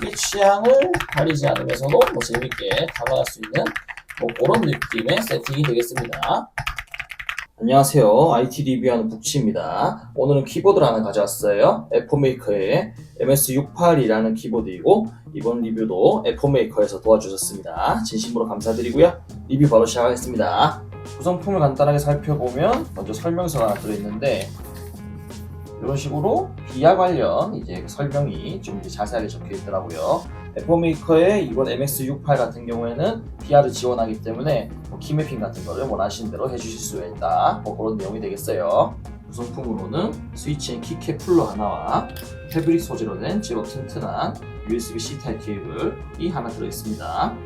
이 취향을 가리지 않으면서도 뭐 재밌게 다가갈 수 있는 뭐 그런 느낌의 세팅이 되겠습니다. 안녕하세요. IT 리뷰하는 북치입니다. 오늘은 키보드를 하나 가져왔어요. 애플메이커의 MS68이라는 키보드이고 이번 리뷰도 애플메이커에서 도와주셨습니다. 진심으로 감사드리고요. 리뷰 바로 시작하겠습니다. 구성품을 간단하게 살펴보면 먼저 설명서가 하나 들어있는데 이런 식으로 비하 관련 이제 설명이 좀 이제 자세하게 적혀 있더라고요. 애플메이커의 이번 MX68 같은 경우에는 비하를 지원하기 때문에 뭐 키매핑 같은 거를 원하시는 대로 해주실 수 있다. 뭐 그런 내용이 되겠어요. 구성품으로는 스위치앤 키캡 풀러 하나와 패브릭 소재로 된 제법 튼튼한 USB-C 타입 케이블이 하나 들어있습니다.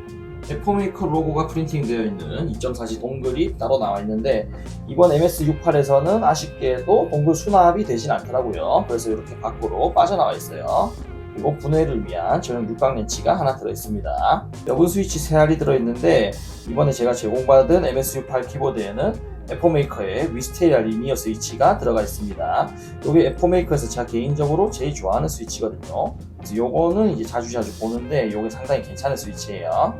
애플메이커 로고가 프린팅 되어 있는 2.4G 동글이 따로 나와 있는데 이번 MS68에서는 아쉽게도 동글 수납이 되진 않더라고요. 그래서 이렇게 밖으로 빠져나와 있어요. 그리고 분해를 위한 전용 육각 렌치가 하나 들어있습니다. 여분 스위치 3알이 들어있는데 이번에 제가 제공받은 MS68 키보드에는 애플메이커의 위스테리아 리니어 스위치가 들어가 있습니다. 이게 애플메이커에서 제가 개인적으로 제일 좋아하는 스위치거든요. 그래서 요거는 이제 자주 보는데 이게 상당히 괜찮은 스위치예요.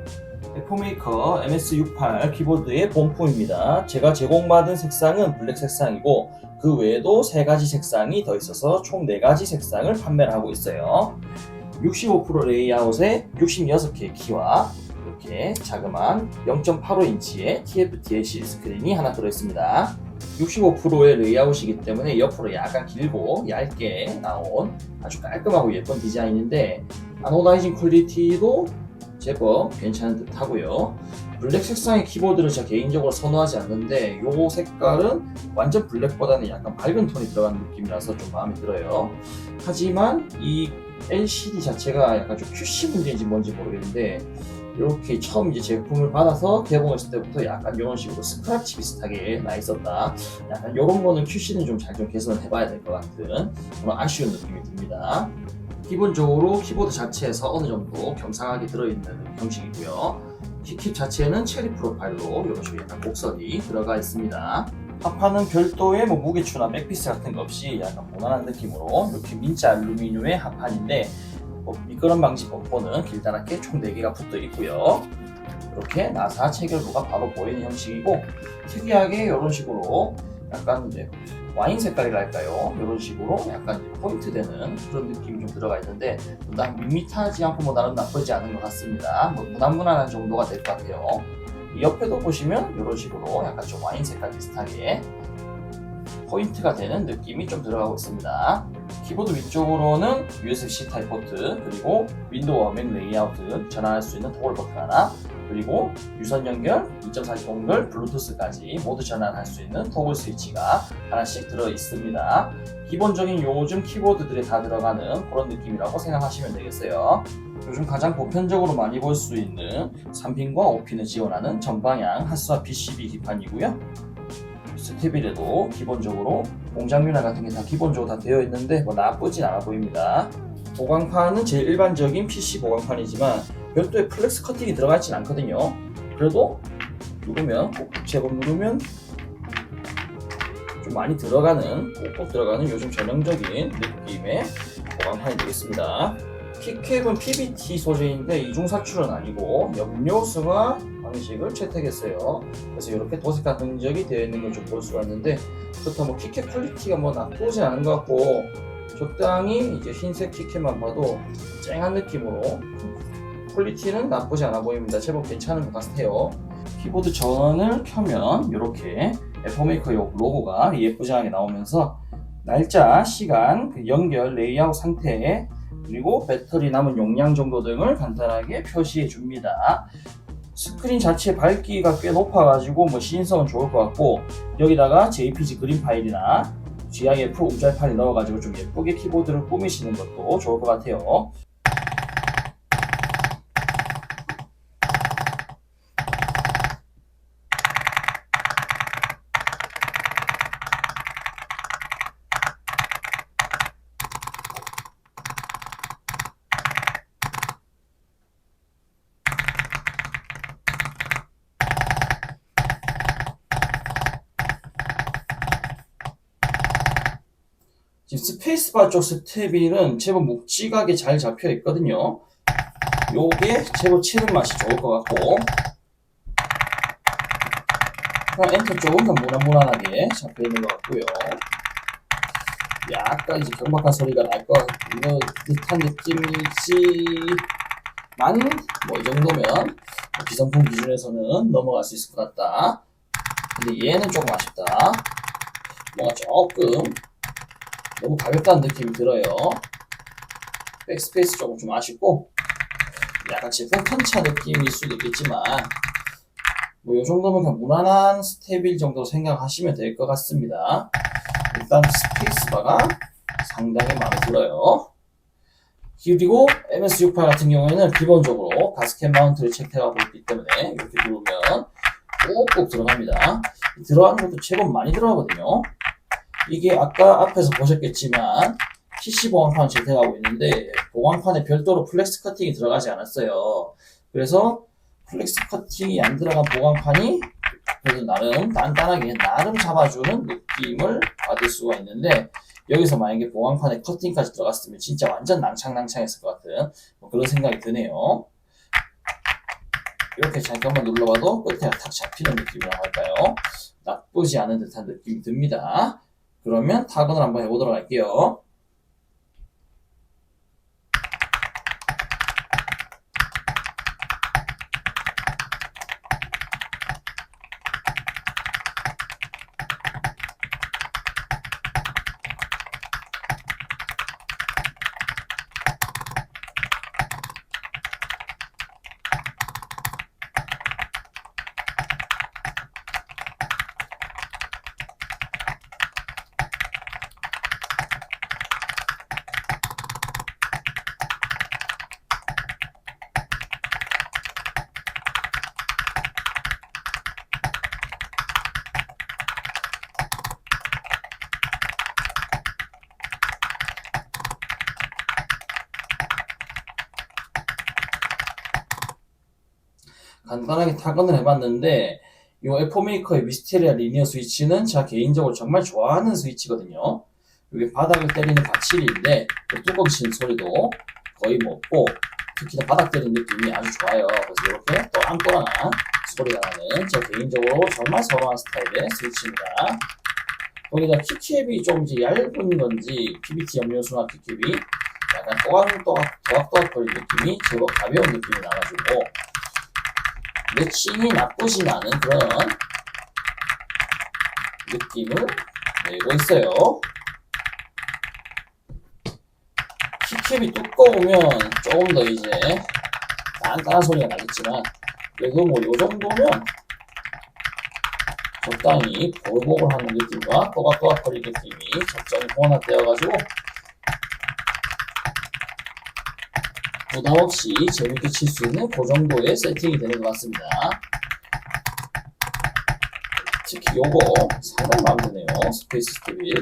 애플메이커 MS68 키보드의 본품입니다. 제가 제공받은 색상은 블랙 색상이고 그 외에도 3가지 색상이 더 있어서 총 4가지 색상을 판매를 하고 있어요. 65% 레이아웃에 66개의 키와 이렇게 자그마한 0.85인치의 TFT-LCD 스크린이 하나 들어있습니다. 65%의 레이아웃이기 때문에 옆으로 약간 길고 얇게 나온 아주 깔끔하고 예쁜 디자인인데 아노다이징 퀄리티도 제법 괜찮은 듯 하고요. 블랙 색상의 키보드를 제가 개인적으로 선호하지 않는데 이 색깔은 완전 블랙보다는 약간 밝은 톤이 들어간 느낌이라서 좀 마음에 들어요. 하지만 이 LCD 자체가 약간 좀 QC 문제인지 뭔지 모르겠는데 이렇게 처음 이제 제품을 받아서 개봉했을 때부터 약간 이런 식으로 스크래치 비슷하게 나 있었다. 약간 이런 거는 QC는 좀 잘 좀 개선을 해봐야 될 것 같은 그런 아쉬운 느낌이 듭니다. 기본적으로 키보드 자체에서 어느 정도 경상하게 들어있는 형식이고요. 키캡 자체는 체리 프로파일로 이런 식으로 약간 곡선이 들어가 있습니다. 합판은 별도의 뭐 무게추나 맥피스 같은 거 없이 약간 무난한 느낌으로 이렇게 민자 알루미늄의 합판인데 미끄럼 방지 범퍼는 길다랗게 총 4개가 붙어 있고요. 이렇게 나사 체결부가 바로 보이는 형식이고 특이하게 이런 식으로 약간 이제 와인 색깔이랄까요? 이런 식으로 약간 포인트 되는 그런 느낌이 좀 들어가 있는데 밋밋하지 않고 뭐 나름 나쁘지 않은 것 같습니다. 뭐 무난무난한 정도가 될 것 같아요. 이 옆에도 보시면 이런 식으로 약간 좀 와인 색깔 비슷하게 포인트가 되는 느낌이 좀 들어가고 있습니다. 키보드 위쪽으로는 USB-C 타입 포트 그리고 윈도우와 맥 레이아웃을 전환할 수 있는 토글 버튼 하나 그리고 유선 연결, 2.4G 동글, 블루투스까지 모두 전환할 수 있는 토글 스위치가 하나씩 들어 있습니다. 기본적인 요즘 키보드들에 다 들어가는 그런 느낌이라고 생각하시면 되겠어요. 요즘 가장 보편적으로 많이 볼 수 있는 3핀과 5핀을 지원하는 전방향 핫스와 PCB 기판이고요. 스테빌에도 기본적으로 공장 윤활 같은 게 다 기본적으로 다 되어 있는데 뭐 나쁘진 않아 보입니다. 보강판은 제일 일반적인 PC 보강판이지만 별도의 플렉스 커팅이 들어가 있진 않거든요. 그래도 누르면 제법 누르면 좀 많이 들어가는 꼭꼭 들어가는 요즘 전형적인 느낌의 보강판이 되겠습니다. 키캡은 PBT 소재인데 이중 사출은 아니고 염료 승화 방식을 채택했어요. 그래서 이렇게 도색한 흔적이 되어 있는 걸 좀 볼 수가 있는데 그렇다고 뭐 키캡 퀄리티가 뭐 나쁘진 않은 것 같고 적당히 이제 흰색 키캡만 봐도 쨍한 느낌으로 퀄리티는 나쁘지 않아 보입니다. 제법 괜찮은 것 같아요. 키보드 전원을 켜면 이렇게 애플메이커 로고가 예쁘장하게 나오면서 날짜, 시간, 연결, 레이아웃 상태 그리고 배터리 남은 용량 정도 등을 간단하게 표시해 줍니다. 스크린 자체 밝기가 꽤 높아가지고 뭐 시인성은 좋을 것 같고 여기다가 JPG 그림 파일이나 GIF 움짤 파일 넣어가지고 좀 예쁘게 키보드를 꾸미시는 것도 좋을 것 같아요. 지금 스페이스바 쪽 스테빌은 제법 묵직하게 잘 잡혀 있거든요. 요게 제법 치는 맛이 좋을 것 같고, 그냥 엔터 쪽은 그냥 무난무난하게 잡혀있는 것 같고요. 약간 이제 경박한 소리가 날 것 같은 듯한 느낌이지만, 뭐 이 정도면 기성품 기준에서는 넘어갈 수 있을 것 같다. 근데 얘는 조금 아쉽다. 뭔가 조금 너무 가볍다는 느낌이 들어요. 백스페이스 조금 좀 아쉽고, 약간 제품 편차 느낌일 수도 있겠지만, 뭐 이 정도면 그냥 무난한 스텝일 정도 생각하시면 될 것 같습니다. 일단 스페이스바가 상당히 마음에 들어요. 그리고 MS68 같은 경우에는 기본적으로 가스켓 마운트를 채택하고 있기 때문에 이렇게 누르면 꾹꾹 들어갑니다. 들어가는 것도 제법 많이 들어가거든요. 이게 아까 앞에서 보셨겠지만 PC 보강판 채택하고 있는데 보강판에 별도로 플렉스 커팅이 들어가지 않았어요. 그래서 플렉스 커팅이 안 들어간 보강판이 그래도 나름 단단하게 나름 잡아주는 느낌을 받을 수가 있는데, 여기서 만약에 보강판에 커팅까지 들어갔으면 진짜 완전 낭창낭창했을 것 같은 뭐 그런 생각이 드네요. 이렇게 잠깐만 눌러봐도 끝에 탁 잡히는 느낌이라고 할까요? 나쁘지 않은 듯한 느낌이 듭니다. 그러면 타건을 한번 해보도록 할게요. 간단하게 타건을 해봤는데, 이 F메이커의 미스테리아 리니어 스위치는 제가 개인적으로 정말 좋아하는 스위치거든요. 이게 바닥을 때리는 받침인데 뚜껑 치는 소리도 거의 뭐 없고, 특히나 바닥 때리는 느낌이 아주 좋아요. 그래서 이렇게 또랑또랑한 소리가 나는 저 개인적으로 정말 선호하는 스타일의 스위치입니다. 거기다 키캡이 좀 이제 얇은 건지 PBT 염료수나 키캡이 약간 또각또각거리는 느낌이 제법 가벼운 느낌이 나가지고 매칭이 나쁘진 않은 그런 느낌을 내고 있어요. 키캡이 두꺼우면 조금 더 이제 단단한 소리가 나겠지만, 그래도 뭐 요 정도면 적당히 보글보글하는 느낌과 또각또각거리는 느낌이 적절히 혼합되어가지고 부담없이 재밌게 칠 수 있는 그 정도의 세팅이 되는 것 같습니다. 특히 요거 상당히 마음에 드네요. 스페이스 스텝이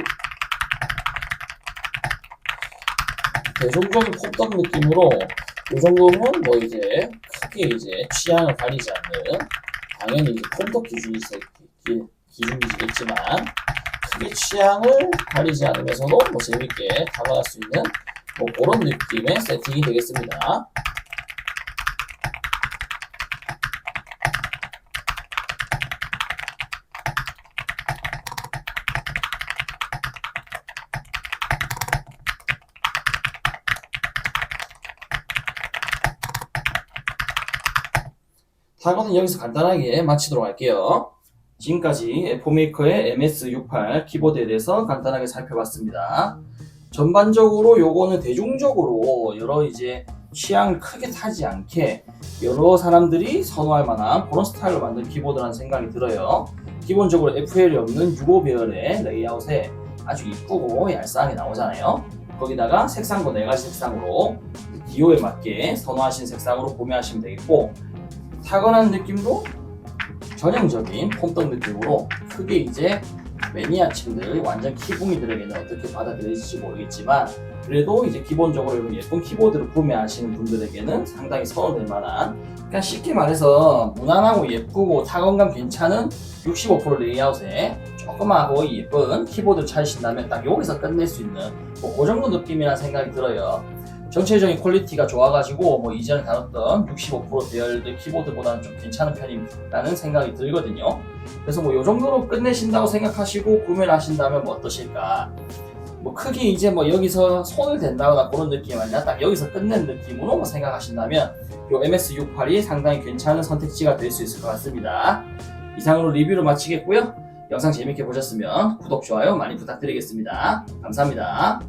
대중적인 pop덕 느낌으로 요 정도면 뭐 이제 크게 이제 취향을 가리지 않는, 당연히 이제 pop덕 기준이겠지만 크게 취향을 가리지 않으면서도 뭐 재밌게 다가갈 수 있는 뭐 그런 느낌의 세팅이 되겠습니다. 타건은 여기서 간단하게 마치도록 할게요. 지금까지 F메이커의 MS68 키보드에 대해서 간단하게 살펴봤습니다. 전반적으로 요거는 대중적으로 여러 이제 취향을 크게 타지 않게 여러 사람들이 선호할 만한 그런 스타일로 만든 키보드라는 생각이 들어요. 기본적으로 FL이 없는 65배열의 레이아웃에 아주 이쁘고 얄쌍하게 나오잖아요. 거기다가 색상도 4가지 색상으로 기호에 맞게 선호하신 색상으로 구매하시면 되겠고, 타건한 느낌도 전형적인 폼떡 느낌으로 크게 이제 매니아층들, 완전 키붕이들에게는 어떻게 받아들일지 모르겠지만, 그래도 이제 기본적으로 예쁜 키보드를 구매하시는 분들에게는 상당히 선호될 만한, 그냥 쉽게 말해서 무난하고 예쁘고 타건감 괜찮은 65% 레이아웃에 조그마하고 예쁜 키보드를 찾으신다면 딱 여기서 끝낼 수 있는 뭐 그 정도 느낌이라는 생각이 들어요. 전체적인 퀄리티가 좋아가지고 뭐 이전에 다뤘던 65% 계열의 키보드보다는 좀 괜찮은 편이라는 생각이 들거든요. 그래서 뭐 요 정도로 끝내신다고 생각하시고 구매를 하신다면 뭐 어떠실까? 뭐 크게 이제 뭐 여기서 손을 댄다거나 그런 느낌이 아니라 딱 여기서 끝낸 느낌으로 뭐 생각하신다면 요 MS68이 상당히 괜찮은 선택지가 될 수 있을 것 같습니다. 이상으로 리뷰를 마치겠고요. 영상 재밌게 보셨으면 구독, 좋아요 많이 부탁드리겠습니다. 감사합니다.